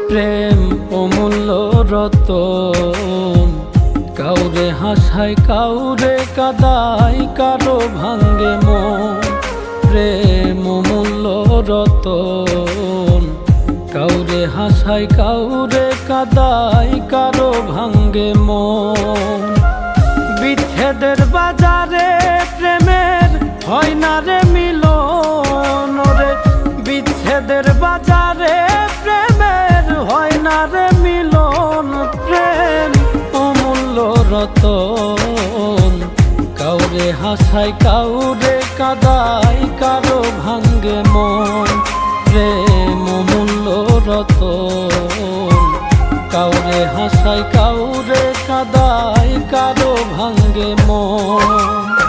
প্রেম অমূল্য রতন, কাউরে হাসায় কাউরে কাদায়, কারো ভাঙ্গে মন। প্রেম অমূল্য রতন, কাউরে হাসায় কাউরে কাদায়, কারো ভাঙ্গে মন। বিচ্ছেদের বাজারে প্রেমের হয় না রে মিলন রে, বিচ্ছেদের বাজারে প্রেমের হয় না রে মিলন। প্রেম অমূল্য রতন, কাউরে হাসায় কাউরে কাদায়, কারো ভাঙ্গে মন। প্রেম অমূল্য রতন, কাউরে হাসায় কাউরে কাদায়, কারো ভাঙ্গে মন।